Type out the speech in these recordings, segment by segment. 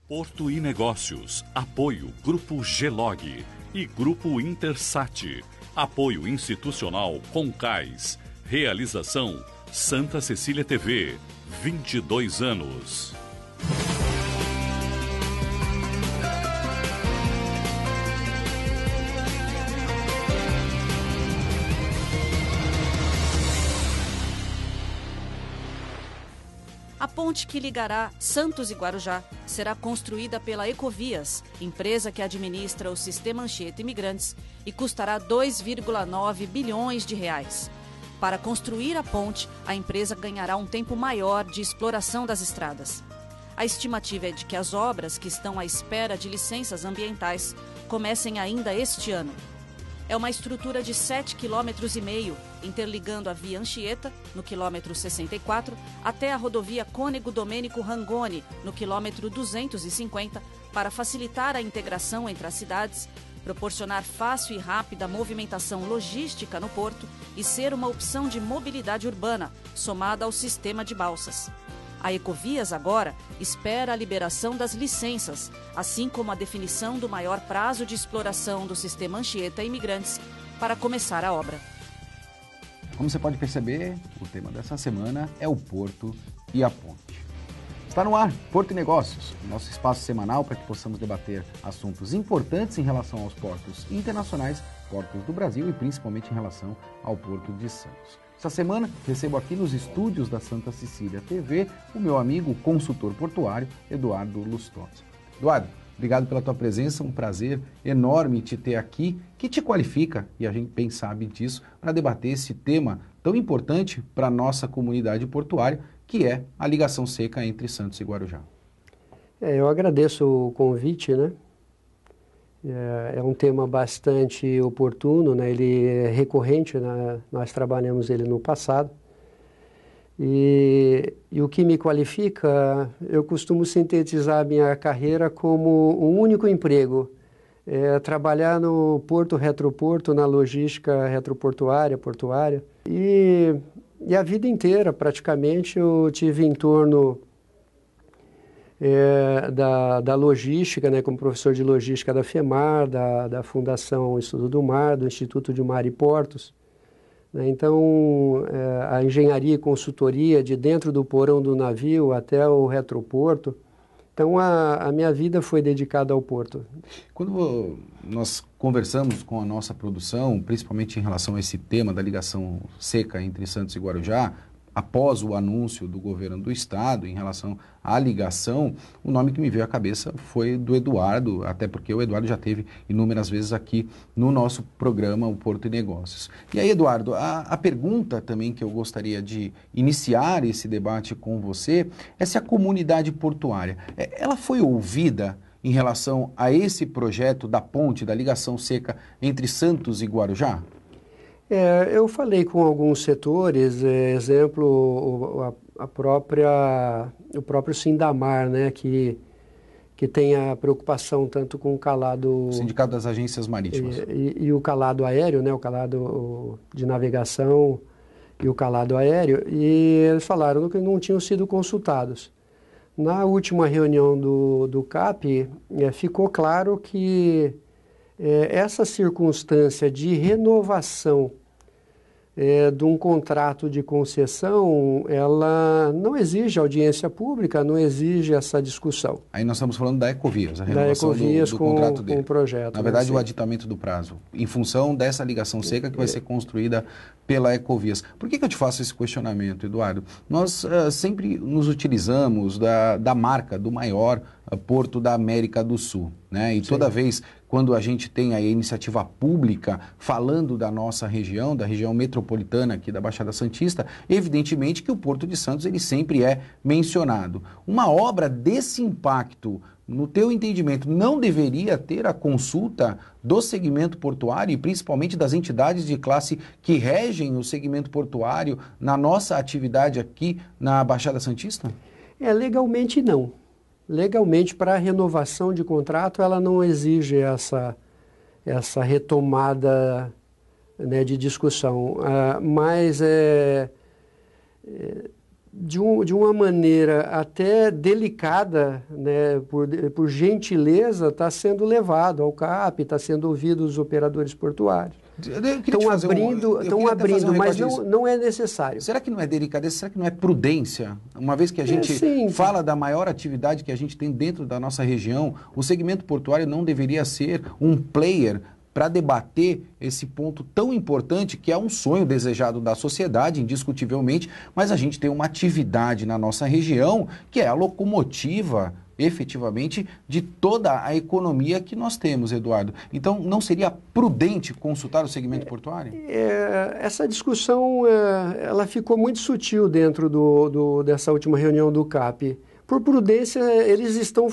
Porto e Negócios, apoio Grupo Gelog e Grupo Intersat, apoio institucional Concais, realização Santa Cecília TV, 22 anos. A ponte que ligará Santos e Guarujá será construída pela Ecovias, empresa que administra o sistema Anchieta Imigrantes, e custará 2,9 bilhões de reais. Para construir a ponte, a empresa ganhará um tempo maior de exploração das estradas. A estimativa é de que as obras que estão à espera de licenças ambientais comecem ainda este ano. É uma estrutura de 7,5 km, interligando a via Anchieta, no quilômetro 64, até a rodovia Cônego Domênico Rangoni, no quilômetro 250, para facilitar a integração entre as cidades, proporcionar fácil e rápida movimentação logística no porto e ser uma opção de mobilidade urbana, somada ao sistema de balsas. A Ecovias agora espera a liberação das licenças, assim como a definição do maior prazo de exploração do sistema Anchieta Imigrantes para começar a obra. Como você pode perceber, o tema dessa semana é o Porto e a Ponte. Está no ar, Porto e Negócios, nosso espaço semanal para que possamos debater assuntos importantes em relação aos portos internacionais, portos do Brasil e principalmente em relação ao Porto de Santos. Essa semana, recebo aqui nos estúdios da Santa Cecília TV o meu amigo consultor portuário, Eduardo Lustosa. Eduardo, obrigado pela tua presença, um prazer enorme te ter aqui, que te qualifica, e a gente bem sabe disso, para debater esse tema tão importante para a nossa comunidade portuária, que é a ligação seca entre Santos e Guarujá. Eu agradeço o convite, né? É um tema bastante oportuno, né? Ele é recorrente, né? Nós trabalhamos ele no passado. E o que me qualifica, eu costumo sintetizar a minha carreira como um único emprego. Trabalhar no porto, retroporto, na logística retroportuária, portuária. E a vida inteira, praticamente, eu tive em torno da logística, né, como professor de logística da FEMAR, da Fundação Estudo do Mar, do Instituto de Mar e Portos. Né? Então, a engenharia e consultoria de dentro do porão do navio até o retroporto. Então, a minha vida foi dedicada ao porto. Quando nós conversamos com a nossa produção, principalmente em relação a esse tema da ligação seca entre Santos e Guarujá, após o anúncio do governo do estado em relação à ligação, o nome que me veio à cabeça foi do Eduardo, até porque o Eduardo já esteve inúmeras vezes aqui no nosso programa, o Porto e Negócios. E aí, Eduardo, a pergunta também que eu gostaria de iniciar esse debate com você é se a comunidade portuária, ela foi ouvida em relação a esse projeto da ponte, da ligação seca entre Santos e Guarujá? Eu falei com alguns setores, exemplo, o próprio Sindamar, né, que tem a preocupação tanto com o calado... O Sindicato das Agências Marítimas. E o calado aéreo, né, o calado de navegação e o calado aéreo, e eles falaram que não tinham sido consultados. Na última reunião do CAP, ficou claro que essa circunstância de renovação de um contrato de concessão, ela não exige audiência pública, não exige essa discussão. Aí nós estamos falando da Ecovias, a renovação do contrato dele. Com o projeto. Na verdade, o aditamento do prazo, em função dessa ligação seca que vai ser construída pela Ecovias. Por que eu te faço esse questionamento, Eduardo? Nós sempre nos utilizamos da marca do maior porto da América do Sul, né? E toda vez quando a gente tem a iniciativa pública falando da nossa região, da região metropolitana aqui da Baixada Santista, evidentemente que o Porto de Santos ele sempre é mencionado. Uma obra desse impacto, no teu entendimento, não deveria ter a consulta do segmento portuário e principalmente das entidades de classe que regem o segmento portuário na nossa atividade aqui na Baixada Santista? Legalmente não. Legalmente, para a renovação de contrato, ela não exige essa retomada, né, de discussão. Mas de uma maneira até delicada, né, por gentileza, está sendo levado ao CAP, está sendo ouvido os operadores portuários. Estão abrindo, mas não é necessário. Será que não é delicadeza? Será que não é prudência? Uma vez que a gente fala da maior atividade que a gente tem dentro da nossa região, o segmento portuário não deveria ser um player para debater esse ponto tão importante, que é um sonho desejado da sociedade, indiscutivelmente, mas a gente tem uma atividade na nossa região que é a locomotiva, efetivamente, de toda a economia que nós temos, Eduardo. Então, não seria prudente consultar o segmento portuário? Essa discussão ela ficou muito sutil dentro dessa última reunião do CAP. Por prudência, eles estão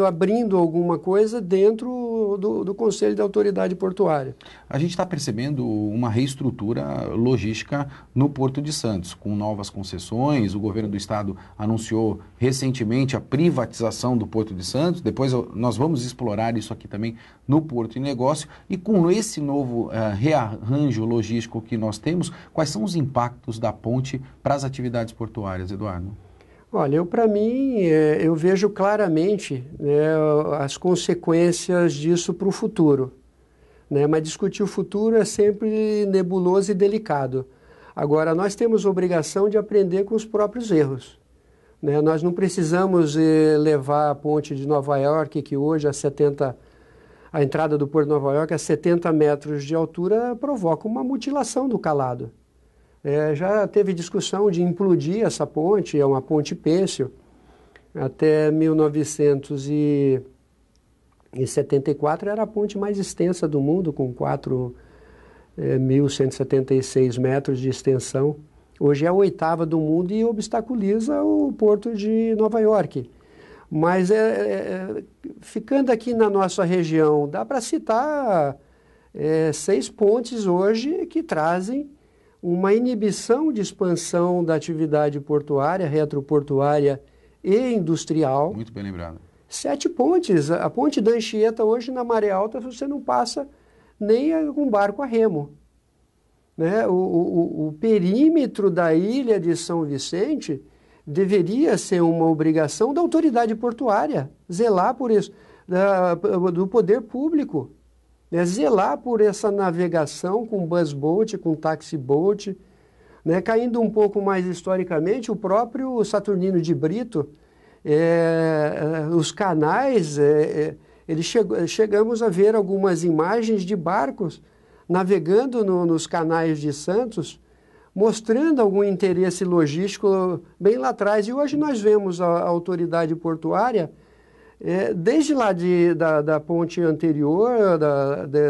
abrindo alguma coisa dentro do Conselho de Autoridade Portuária. A gente está percebendo uma reestrutura logística no Porto de Santos, com novas concessões. O governo do estado anunciou recentemente a privatização do Porto de Santos. Depois nós vamos explorar isso aqui também no Porto e Negócio. E com esse novo rearranjo logístico que nós temos, quais são os impactos da ponte para as atividades portuárias, Eduardo? Olha, para mim, eu vejo claramente, né, as consequências disso para o futuro. Né? Mas discutir o futuro é sempre nebuloso e delicado. Agora, nós temos a obrigação de aprender com os próprios erros. Né? Nós não precisamos levar a ponte de Nova York, que hoje a entrada do Porto de Nova York a 70 metros de altura provoca uma mutilação do calado. Já teve discussão de implodir essa ponte, é uma ponte pêncil. Até 1974 era a ponte mais extensa do mundo, com 4.176 metros de extensão. Hoje é a 8ª do mundo e obstaculiza o Porto de Nova York. Mas ficando aqui na nossa região, dá para citar 6 pontes hoje que trazem uma inibição de expansão da atividade portuária, retroportuária e industrial. Muito bem lembrado. 7 pontes. A ponte da Anchieta hoje, na maré alta, você não passa nem com barco a remo. Né? O perímetro da ilha de São Vicente deveria ser uma obrigação da autoridade portuária, zelar por isso, do poder público. Zelar por essa navegação com busboat, com taxiboat, né? Caindo um pouco mais historicamente, o próprio Saturnino de Brito, os canais, chegamos a ver algumas imagens de barcos navegando nos canais de Santos, mostrando algum interesse logístico bem lá atrás. E hoje nós vemos a autoridade portuária, desde lá da ponte anterior,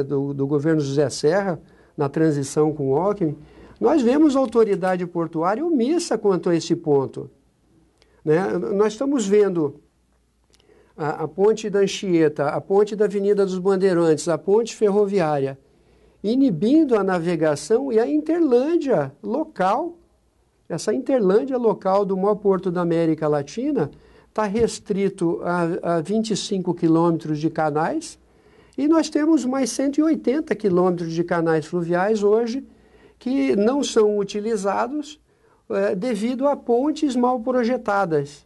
do governo José Serra, na transição com o Alckmin, nós vemos a autoridade portuária omissa quanto a esse ponto. Né? Nós estamos vendo a ponte da Anchieta, a ponte da Avenida dos Bandeirantes, a ponte ferroviária, inibindo a navegação, e a Interlândia local, essa Interlândia local do maior porto da América Latina, está restrito a 25 quilômetros de canais, e nós temos mais 180 quilômetros de canais fluviais hoje que não são utilizados devido a pontes mal projetadas.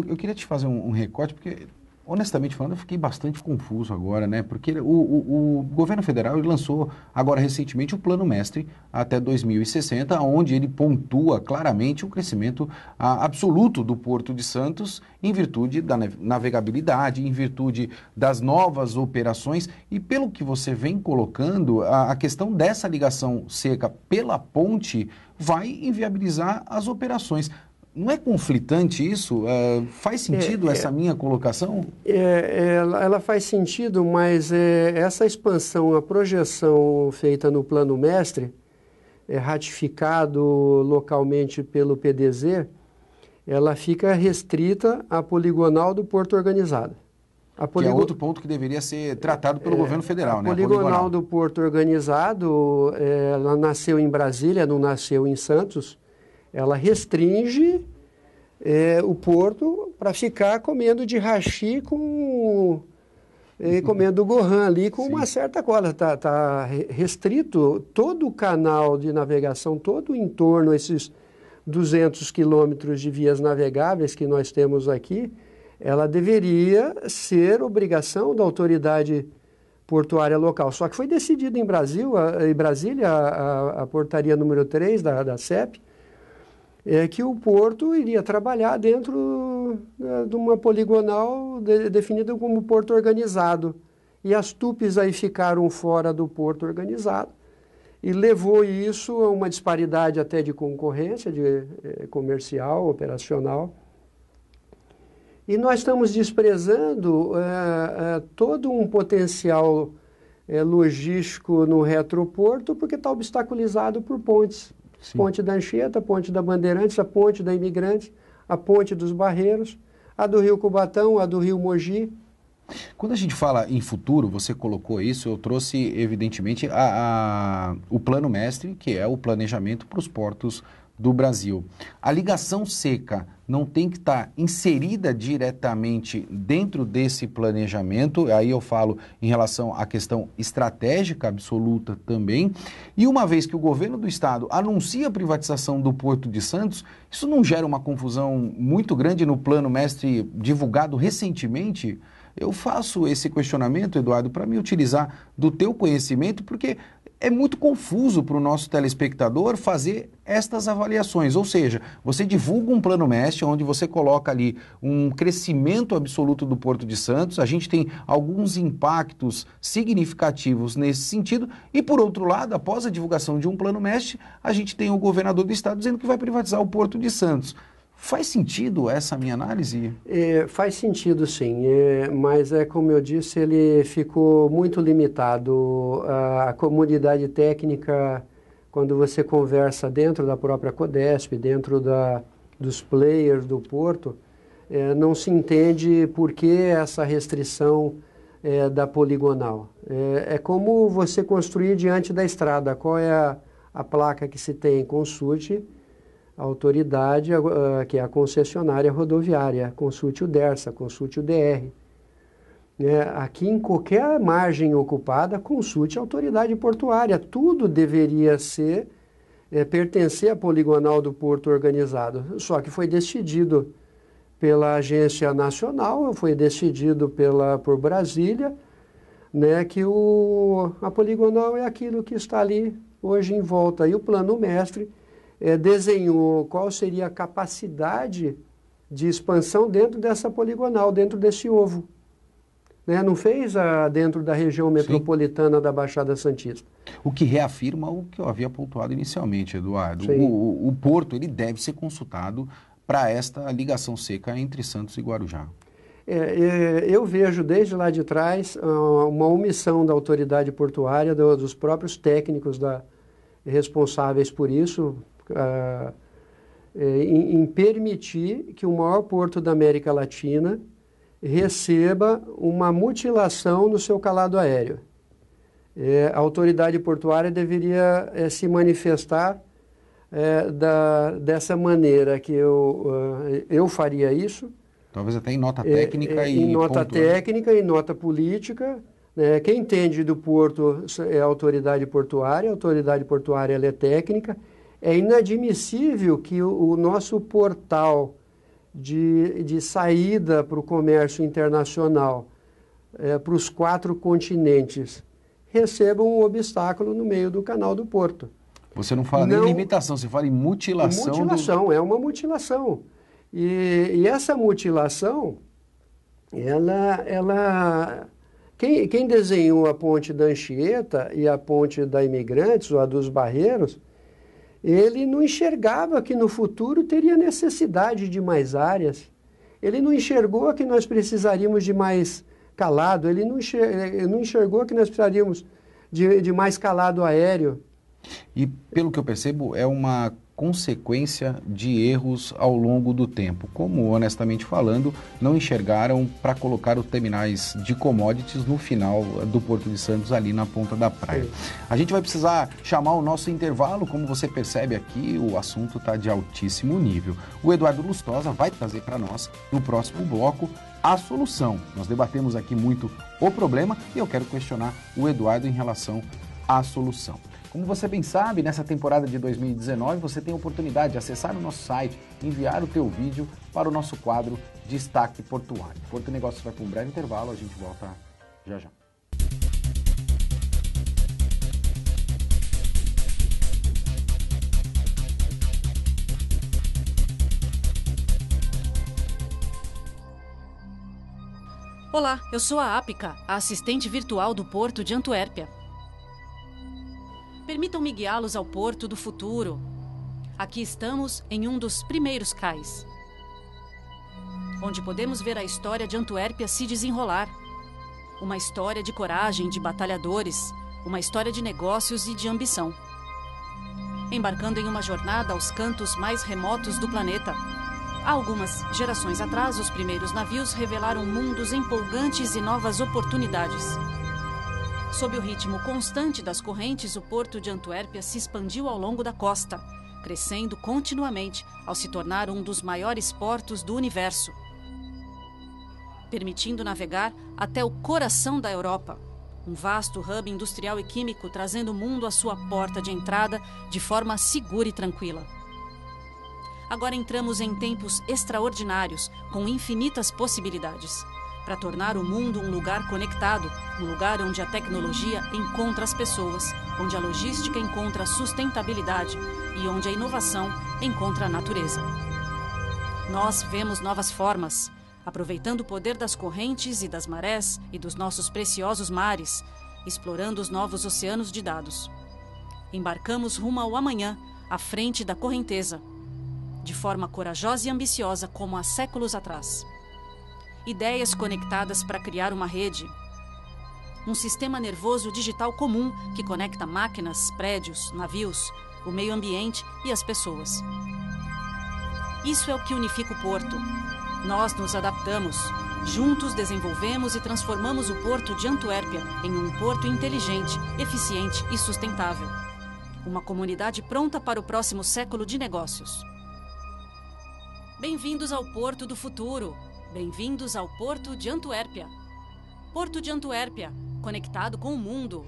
Eu queria te fazer um recorte, porque, honestamente falando, eu fiquei bastante confuso agora, né? Porque o governo federal ele lançou agora recentemente o Plano Mestre até 2060, onde ele pontua claramente o crescimento absoluto do Porto de Santos em virtude da navegabilidade, em virtude das novas operações. E pelo que você vem colocando, a questão dessa ligação seca pela ponte vai inviabilizar as operações. Não é conflitante isso? Faz sentido essa minha colocação? Ela faz sentido, mas essa expansão, a projeção feita no Plano Mestre, ratificado localmente pelo PDZ, ela fica restrita à poligonal do Porto Organizado. Que é outro ponto que deveria ser tratado pelo governo federal, né? A poligonal do Porto Organizado, ela nasceu em Brasília, não nasceu em Santos. Ela restringe o porto para ficar comendo de hashi comendo gohan ali com uma certa cola. Está restrito todo o canal de navegação, todo o entorno, esses 200 quilômetros de vias navegáveis que nós temos aqui, ela deveria ser obrigação da autoridade portuária local. Só que foi decidido em Brasília, a portaria número 3 da CEP, que o porto iria trabalhar dentro de uma poligonal definida como porto organizado. E as TUPs aí ficaram fora do porto organizado e levou isso a uma disparidade até de concorrência, comercial, operacional. E nós estamos desprezando todo um potencial logístico no retroporto porque está obstaculizado por pontes. Sim. Ponte da Anchieta, ponte da Bandeirantes, a ponte da Imigrantes, a ponte dos Barreiros, a do Rio Cubatão, a do Rio Mogi. Quando a gente fala em futuro, você colocou isso, eu trouxe evidentemente o plano mestre, que é o planejamento para os portos do Brasil. A ligação seca não tem que estar inserida diretamente dentro desse planejamento, aí eu falo em relação à questão estratégica absoluta também, e uma vez que o governo do estado anuncia a privatização do Porto de Santos, isso não gera uma confusão muito grande no plano mestre divulgado recentemente? Eu faço esse questionamento, Eduardo, para me utilizar do teu conhecimento, porque é muito confuso para o nosso telespectador fazer estas avaliações. Ou seja, você divulga um plano mestre onde você coloca ali um crescimento absoluto do Porto de Santos, a gente tem alguns impactos significativos nesse sentido, e por outro lado, após a divulgação de um plano mestre, a gente tem o governador do estado dizendo que vai privatizar o Porto de Santos. Faz sentido essa minha análise? Faz sentido, sim, mas como eu disse, ele ficou muito limitado. A comunidade técnica, quando você conversa dentro da própria Codesp, dentro dos players do Porto, não se entende por que essa restrição da poligonal. É como você construir diante da estrada. Qual é a placa que se tem? Consulte a autoridade, que é a concessionária rodoviária, consulte o DERSA, consulte o DR. Aqui, em qualquer margem ocupada, consulte a autoridade portuária. Tudo deveria pertencer à poligonal do Porto organizado. Só que foi decidido pela Agência Nacional, foi decidido por Brasília, que a poligonal é aquilo que está ali hoje em volta. E o plano mestre desenhou qual seria a capacidade de expansão dentro dessa poligonal, dentro desse ovo. Não fez dentro da região metropolitana, sim, da Baixada Santista. O que reafirma o que eu havia pontuado inicialmente, Eduardo. O Porto ele deve ser consultado para esta ligação seca entre Santos e Guarujá. Eu vejo desde lá de trás uma omissão da autoridade portuária, dos próprios técnicos responsáveis por isso, em permitir que o maior porto da América Latina receba uma mutilação no seu calado aéreo. A autoridade portuária deveria se manifestar dessa maneira, que eu faria isso. Talvez até em nota técnica em nota técnica e nota política. Quem entende do porto é a autoridade portuária ela é técnica. É inadmissível que o nosso portal de saída para o comércio internacional, para os 4 continentes, receba um obstáculo no meio do canal do Porto. Você não fala nem limitação, você fala em mutilação. Mutilação, é uma mutilação. E essa mutilação, quem desenhou a ponte da Anchieta e a ponte da Imigrantes, ou a dos Barreiros, ele não enxergava que no futuro teria necessidade de mais áreas. Ele não enxergou que nós precisaríamos de mais calado, ele não enxergou que nós precisaríamos de mais calado aéreo. E, pelo que eu percebo, é uma consequência de erros ao longo do tempo. Como, honestamente falando, não enxergaram para colocar os terminais de commodities no final do Porto de Santos, ali na ponta da praia. Sim. A gente vai precisar chamar o nosso intervalo. Como você percebe aqui, o assunto está de altíssimo nível. O Eduardo Lustosa vai trazer para nós, no próximo bloco, a solução. Nós debatemos aqui muito o problema e eu quero questionar o Eduardo em relação à solução. Como você bem sabe, nessa temporada de 2019 você tem a oportunidade de acessar o nosso site, enviar o teu vídeo para o nosso quadro Destaque Portuário. Porto Negócios vai para um breve intervalo, a gente volta já já. Olá, eu sou a Ápica, a assistente virtual do Porto de Antuérpia. Permitam-me guiá-los ao Porto do Futuro. Aqui estamos em um dos primeiros cais, onde podemos ver a história de Antuérpia se desenrolar. Uma história de coragem de batalhadores, uma história de negócios e de ambição. Embarcando em uma jornada aos cantos mais remotos do planeta. Há algumas gerações atrás, os primeiros navios revelaram mundos empolgantes e novas oportunidades. Sob o ritmo constante das correntes, o porto de Antuérpia se expandiu ao longo da costa, crescendo continuamente ao se tornar um dos maiores portos do universo, permitindo navegar até o coração da Europa, um vasto hub industrial e químico trazendo o mundo à sua porta de entrada de forma segura e tranquila. Agora entramos em tempos extraordinários, com infinitas possibilidades, para tornar o mundo um lugar conectado, um lugar onde a tecnologia encontra as pessoas, onde a logística encontra a sustentabilidade e onde a inovação encontra a natureza. Nós vemos novas formas, aproveitando o poder das correntes e das marés e dos nossos preciosos mares, explorando os novos oceanos de dados. Embarcamos rumo ao amanhã, à frente da correnteza, de forma corajosa e ambiciosa como há séculos atrás. Ideias conectadas para criar uma rede. Um sistema nervoso digital comum que conecta máquinas, prédios, navios, o meio ambiente e as pessoas. Isso é o que unifica o porto. Nós nos adaptamos. Juntos desenvolvemos e transformamos o Porto de Antuérpia em um porto inteligente, eficiente e sustentável. Uma comunidade pronta para o próximo século de negócios. Bem-vindos ao Porto do Futuro. Bem-vindos ao Porto de Antuérpia. Porto de Antuérpia, conectado com o mundo.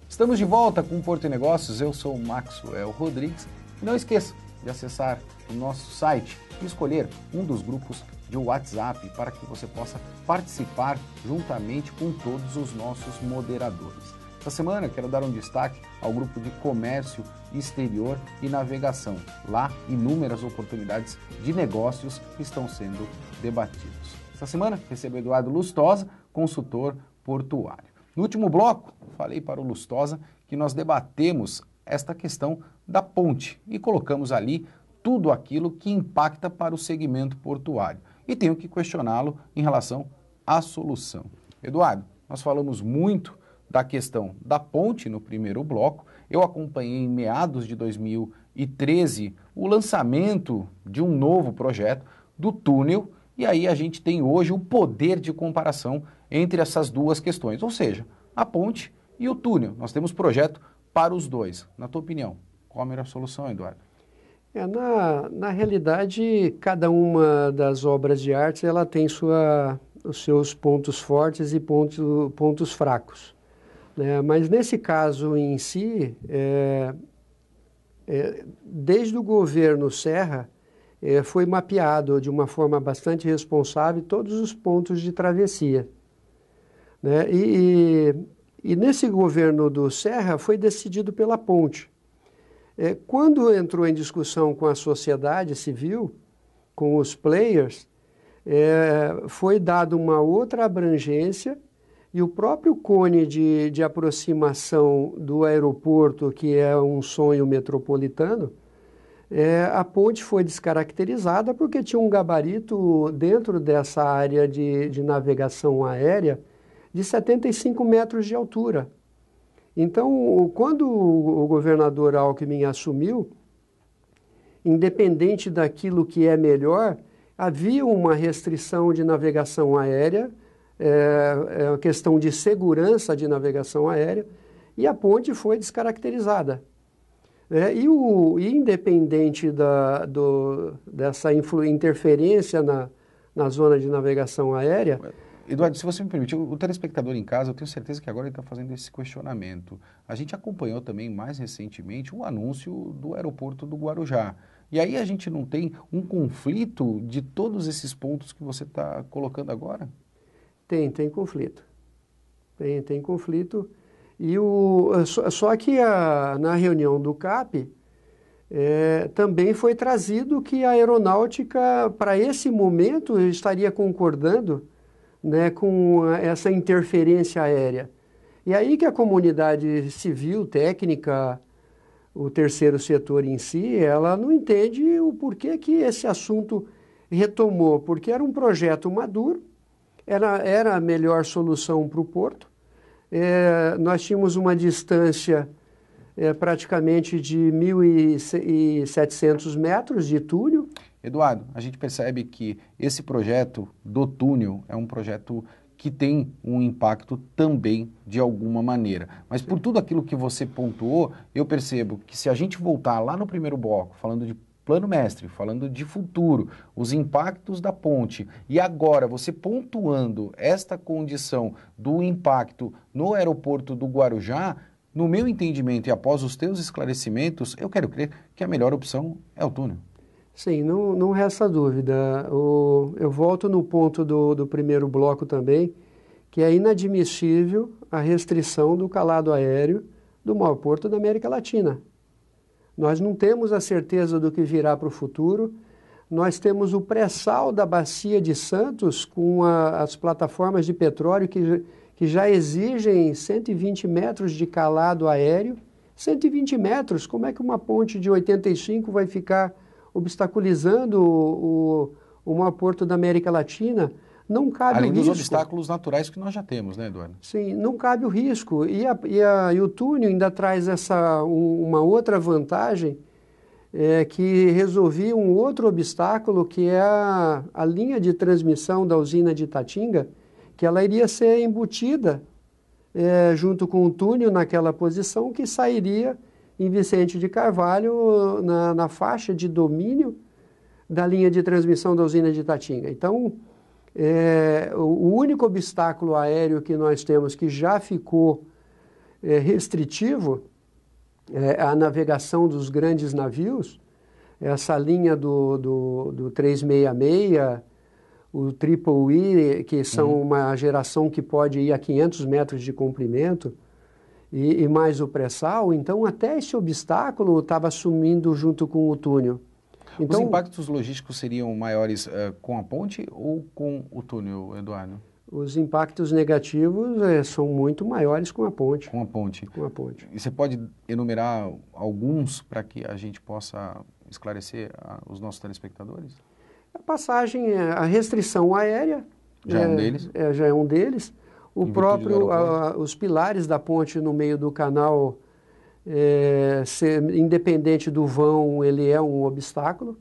Estamos de volta com o Porto e Negócios, eu sou o Maxwell Rodrigues. E não esqueça de acessar o nosso site e escolher um dos grupos de WhatsApp para que você possa participar juntamente com todos os nossos moderadores. Essa semana quero dar um destaque ao grupo de Comércio Exterior e Navegação. Lá, inúmeras oportunidades de negócios estão sendo debatidos. Essa semana recebo Eduardo Lustosa, consultor portuário. No último bloco, falei para o Lustosa que nós debatemos esta questão da ponte e colocamos ali tudo aquilo que impacta para o segmento portuário. E tenho que questioná-lo em relação à solução. Eduardo, nós falamos muito da questão da ponte no primeiro bloco. Eu acompanhei em meados de 2013 o lançamento de um novo projeto do túnel, e aí a gente tem hoje o poder de comparação entre essas duas questões, ou seja, a ponte e o túnel. Nós temos projeto para os dois. Na tua opinião, qual a melhor solução, Eduardo? Na realidade, cada uma das obras de arte ela tem os seus pontos fortes e pontos fracos, né? Mas nesse caso em si, desde o governo Serra, foi mapeado de uma forma bastante responsável todos os pontos de travessia, né? E nesse governo do Serra foi decidido pela ponte. Quando entrou em discussão com a sociedade civil, com os players, foi dada uma outra abrangência e o próprio cone de aproximação do aeroporto, que é um sonho metropolitano, a ponte foi descaracterizada porque tinha um gabarito dentro dessa área de navegação aérea de 75 metros de altura. Então, quando o governador Alckmin assumiu, independente daquilo que é melhor, havia uma restrição de navegação aérea, a questão de segurança de navegação aérea, e a ponte foi descaracterizada. E independente dessa interferência na zona de navegação aérea... Eduardo, se você me permite, o telespectador em casa, eu tenho certeza que agora ele está fazendo esse questionamento. A gente acompanhou também, mais recentemente, o anúncio do aeroporto do Guarujá. E aí a gente não tem um conflito de todos esses pontos que você está colocando agora? Tem conflito. Tem conflito. Só que na reunião do CAP, também foi trazido que a aeronáutica, para esse momento, estaria concordando, né, com essa interferência aérea. E aí que a comunidade civil, técnica, o terceiro setor em si, ela não entende o porquê que esse assunto retomou, porque era um projeto maduro, era a melhor solução para o porto. Nós tínhamos uma distância praticamente de 1.700 metros de túnel. Eduardo, a gente percebe que esse projeto do túnel é um projeto que tem um impacto também de alguma maneira. Mas por tudo aquilo que você pontuou, eu percebo que se a gente voltar lá no primeiro bloco, falando de plano mestre, falando de futuro, os impactos da ponte, e agora você pontuando esta condição do impacto no aeroporto do Guarujá, no meu entendimento e após os teus esclarecimentos, eu quero crer que a melhor opção é o túnel. Sim, não resta dúvida. Eu volto no ponto do primeiro bloco também, que é inadmissível a restrição do calado aéreo do maior porto da América Latina. Nós não temos a certeza do que virá para o futuro. Nós temos o pré-sal da Bacia de Santos com as plataformas de petróleo que já exigem 120 metros de calado aéreo. 120 metros, como é que uma ponte de 85 vai ficar obstaculizando o maior porto da América Latina? Não cabe Além o risco. dos obstáculos naturais que nós já temos, né, Eduardo? Sim, não cabe o risco. E o túnel ainda traz uma outra vantagem, que resolvia um outro obstáculo, que é a linha de transmissão da usina de Itatinga, que ela iria ser embutida junto com o túnel naquela posição, que sairia em Vicente de Carvalho, na faixa de domínio da linha de transmissão da usina de Itatinga. Então, o único obstáculo aéreo que nós temos que já ficou restritivo é a navegação dos grandes navios, essa linha do 366, o Triple I, que são uma geração que pode ir a 500 metros de comprimento, e mais o pré-sal. Então, até esse obstáculo estava sumindo junto com o túnel. Então, os impactos logísticos seriam maiores com a ponte ou com o túnel, Eduardo? Os impactos negativos são muito maiores com a ponte. Com a ponte. Com a ponte. E você pode enumerar alguns para que a gente possa esclarecer os nossos telespectadores? A passagem, a restrição aérea... Já é um deles? Já é um deles. Os pilares da ponte no meio do canal, independente do vão, ele é um obstáculo.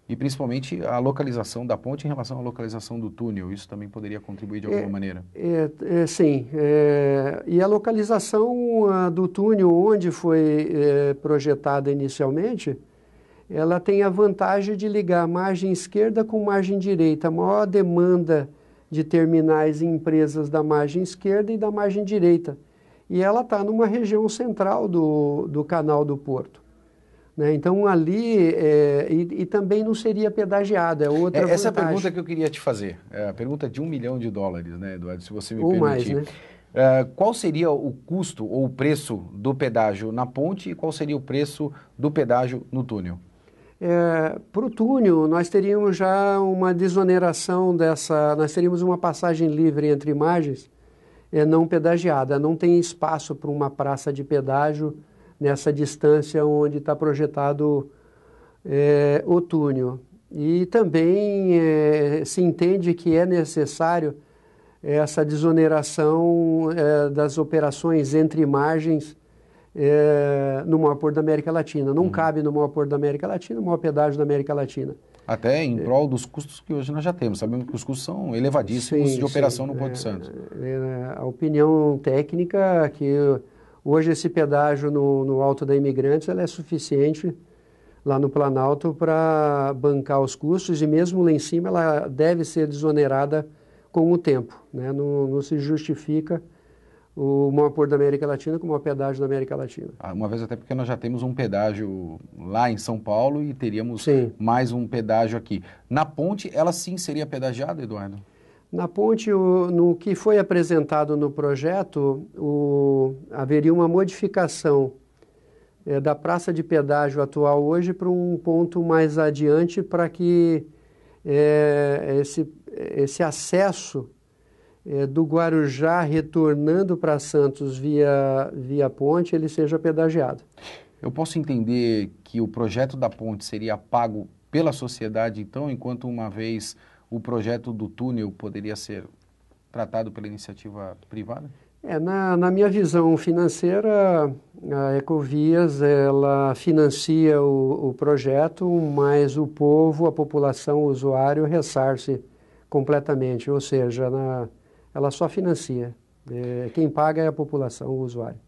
E principalmente a localização da ponte em relação à localização do túnel, isso também poderia contribuir de alguma maneira? Sim. E a localização do túnel, onde foi projetada inicialmente, ela tem a vantagem de ligar a margem esquerda com margem direita. A maior demanda de terminais e empresas da margem esquerda e da margem direita. E ela está numa região central do canal do Porto. Né? Então, ali, e também não seria pedagiada, é outra vantagem. Essa é a pergunta que eu queria te fazer, a pergunta de $1 milhão, né, Eduardo, se você me ou permitir. mais, né? Qual seria o custo ou o preço do pedágio na ponte e qual seria o preço do pedágio no túnel? Para o túnel, nós teríamos já uma desoneração nós teríamos uma passagem livre entre margens não pedagiada. Não tem espaço para uma praça de pedágio nessa distância onde está projetado o túnel. E também se entende que é necessário essa desoneração das operações entre margens no maior porto da América Latina. Não cabe no maior porto da América Latina, o maior pedágio da América Latina. Até em prol dos custos que hoje nós já temos. Sabemos que os custos são elevadíssimos de operação no Porto Santos. A opinião técnica é que Hoje esse pedágio no Alto da Imigrantes ela é suficiente lá no Planalto para bancar os custos e mesmo lá em cima ela deve ser desonerada com o tempo, né? Não se justifica o maior porto da América Latina como o maior pedágio da América Latina. Uma vez até porque nós já temos um pedágio lá em São Paulo e teríamos mais um pedágio aqui. Na ponte, ela sim seria pedagiada, Eduardo? Na ponte, no que foi apresentado no projeto, haveria uma modificação da praça de pedágio atual hoje para um ponto mais adiante para que esse acesso do Guarujá retornando para Santos via ponte, ele seja pedagiado. Eu posso entender que o projeto da ponte seria pago pela sociedade, então, enquanto uma vez o projeto do túnel poderia ser tratado pela iniciativa privada? Na minha visão financeira, a Ecovias ela financia o projeto, mas o povo, a população, o usuário ressarce completamente, ou seja, ela só financia. Quem paga é a população, o usuário.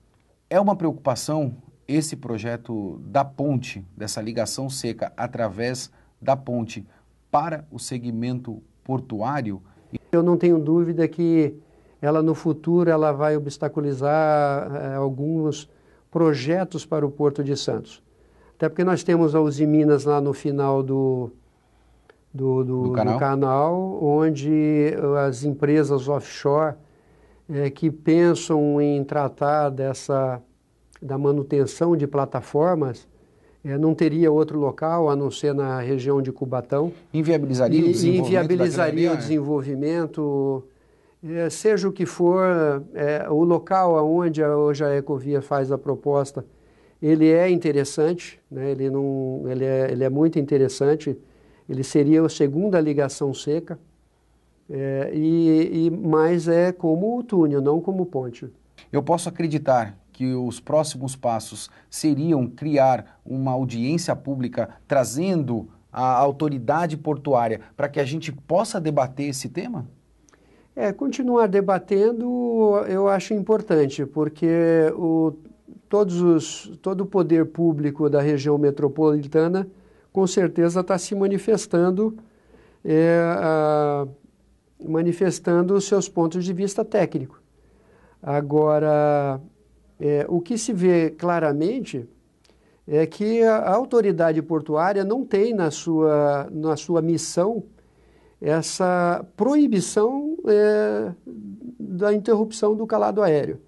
É uma preocupação esse projeto da ponte, dessa ligação seca através da ponte para o segmento portuário? Eu não tenho dúvida que ela no futuro ela vai obstaculizar alguns projetos para o Porto de Santos. Até porque nós temos a Uzi Minas lá no final do canal, onde as empresas offshore que pensam em tratar da manutenção de plataformas não teria outro local a não ser na região de Cubatão. Inviabilizaria o desenvolvimento, seja o que for, o local onde hoje a Ecovia faz a proposta, ele é interessante, né? Ele é muito interessante, ele seria a segunda ligação seca, mas é como o túnel, não como ponte. Eu posso acreditar que os próximos passos seriam criar uma audiência pública trazendo a autoridade portuária para que a gente possa debater esse tema? Continuar debatendo eu acho importante, porque todo o poder público da região metropolitana com certeza está se manifestando os seus pontos de vista técnicos. Agora, o que se vê claramente é que a autoridade portuária não tem na sua missão essa proibição da interrupção do calado aéreo.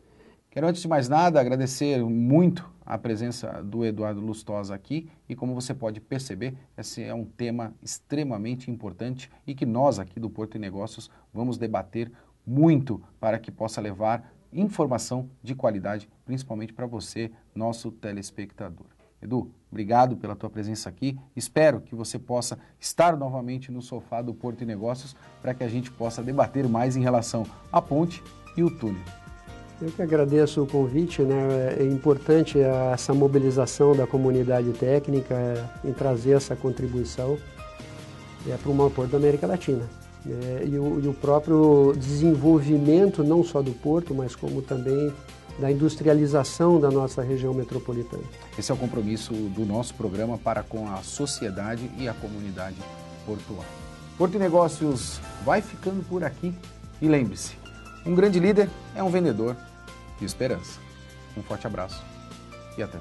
Quero, antes de mais nada, agradecer muito a presença do Eduardo Lustosa aqui e, como você pode perceber, esse é um tema extremamente importante e que nós aqui do Porto e Negócios vamos debater muito para que possa levar informação de qualidade, principalmente para você, nosso telespectador. Edu, obrigado pela tua presença aqui. Espero que você possa estar novamente no sofá do Porto e Negócios para que a gente possa debater mais em relação à ponte e o túnel. Eu que agradeço o convite, né? É importante essa mobilização da comunidade técnica em trazer essa contribuição para o maior porto da América Latina. E o próprio desenvolvimento não só do porto, mas como também da industrialização da nossa região metropolitana. Esse é o compromisso do nosso programa para com a sociedade e a comunidade portuária. Porto e Negócios vai ficando por aqui e lembre-se, um grande líder é um vendedor de esperança. Um forte abraço e até.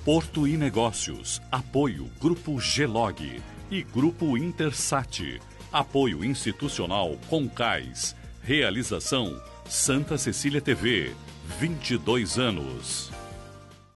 Porto e Negócios, apoio Grupo Gelog e Grupo Intersat, apoio institucional Concais, realização Santa Cecília TV, 22 anos.